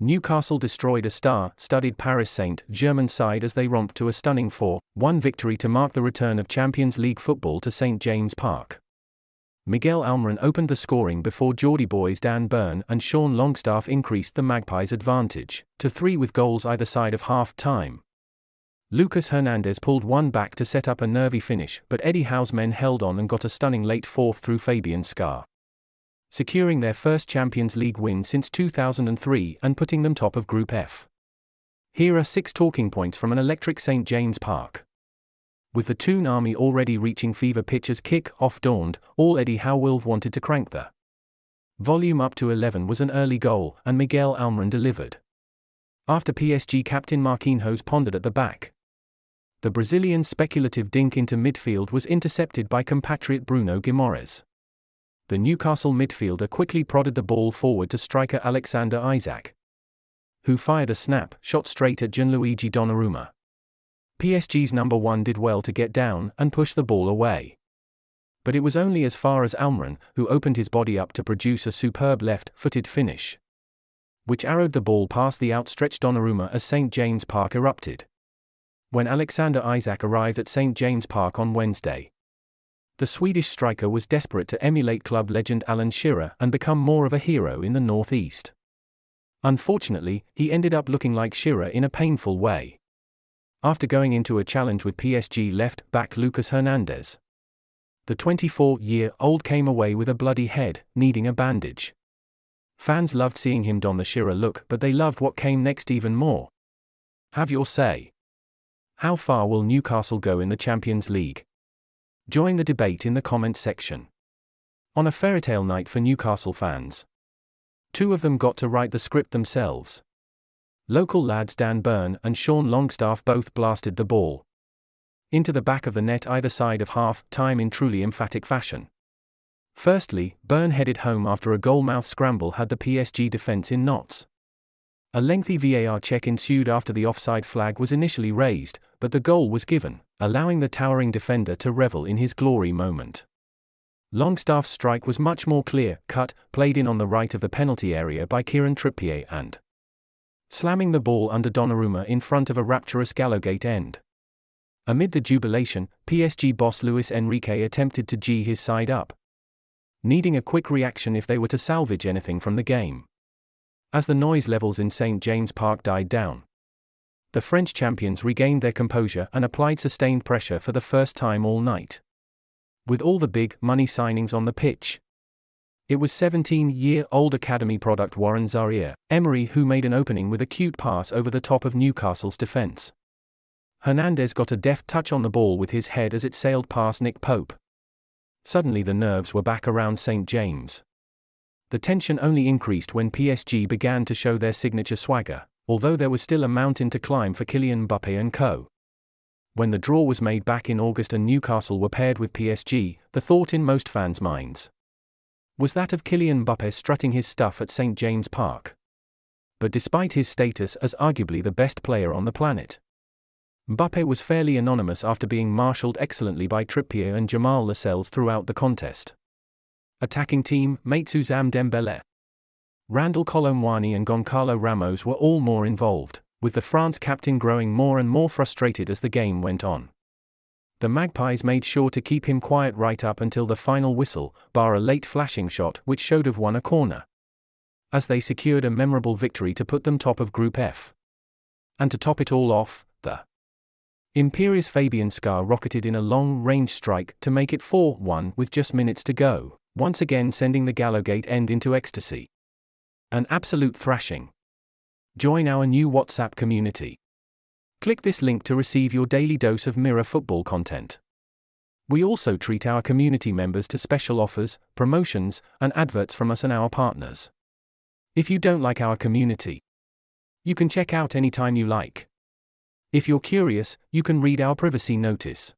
Newcastle destroyed a star-studded Paris Saint-Germain side as they romped to a stunning 4-1 victory to mark the return of Champions League football to St James Park. Miguel Almiron opened the scoring before Geordie boys Dan Burn and Sean Longstaff increased the Magpies' advantage to 3 with goals either side of half-time. Lucas Hernandez pulled one back to set up a nervy finish, but Eddie Howe's men held on and got a stunning late fourth through Fabian Schar, securing their first Champions League win since 2003 and putting them top of Group F. Here are 6 talking points from an electric St James Park. With the Toon Army already reaching fever pitch as kick-off dawned, all Eddie Howe wanted to crank the volume up to 11 was an early goal, and Miguel Almiron delivered. After PSG captain Marquinhos pondered at the back, the Brazilian's speculative dink into midfield was intercepted by compatriot Bruno Guimaraes. The Newcastle midfielder quickly prodded the ball forward to striker Alexander Isak, who fired a snap shot straight at Gianluigi Donnarumma. PSG's number 1 did well to get down and push the ball away. But it was only as far as Almiron, who opened his body up to produce a superb left-footed finish, which arrowed the ball past the outstretched Donnarumma as St James Park erupted. When Alexander Isak arrived at St James Park on Wednesday, the Swedish striker was desperate to emulate club legend Alan Shearer and become more of a hero in the northeast. Unfortunately, he ended up looking like Shearer in a painful way, after going into a challenge with PSG left-back Lucas Hernandez. The 24-year-old came away with a bloody head, needing a bandage. Fans loved seeing him don the Shearer look, but they loved what came next even more. Have your say. How far will Newcastle go in the Champions League? Join the debate in the comments section. On a fairytale night for Newcastle fans, 2 of them got to write the script themselves. Local lads Dan Burn and Sean Longstaff both blasted the ball into the back of the net either side of half-time in truly emphatic fashion. Firstly, Burn headed home after a goalmouth scramble had the PSG defence in knots. A lengthy VAR check ensued after the offside flag was initially raised, but the goal was given, allowing the towering defender to revel in his glory moment. Longstaff's strike was much more clear-cut, played in on the right of the penalty area by Kieran Trippier and slamming the ball under Donnarumma in front of a rapturous Gallowgate end. Amid the jubilation, PSG boss Luis Enrique attempted to G his side up, needing a quick reaction if they were to salvage anything from the game. As the noise levels in St James Park died down, the French champions regained their composure and applied sustained pressure for the first time all night. With all the big money signings on the pitch, it was 17-year-old academy product Warren Zaire-Emery who made an opening with a cute pass over the top of Newcastle's defence. Hernandez got a deft touch on the ball with his head as it sailed past Nick Pope. Suddenly the nerves were back around St James. The tension only increased when PSG began to show their signature swagger, although there was still a mountain to climb for Kylian Mbappé and co. When the draw was made back in August and Newcastle were paired with PSG, the thought in most fans' minds was that of Kylian Mbappé strutting his stuff at St James Park. But despite his status as arguably the best player on the planet, Mbappé was fairly anonymous after being marshalled excellently by Trippier and Jamal Lascelles throughout the contest. Attacking team mates Ousmane Dembélé, Randall Kolo Muani and Goncalo Ramos were all more involved, with the France captain growing more and more frustrated as the game went on. The Magpies made sure to keep him quiet right up until the final whistle, bar a late flashing shot which should have won a corner, as they secured a memorable victory to put them top of Group F. And to top it all off, the imperious Fabian Schar rocketed in a long-range strike to make it 4-1 with just minutes to go, once again sending the Gallowgate end into ecstasy. An absolute thrashing. Join our new WhatsApp community. Click this link to receive your daily dose of Mirror football content. We also treat our community members to special offers, promotions, and adverts from us and our partners. If you don't like our community, you can check out anytime you like. If you're curious, you can read our privacy notice.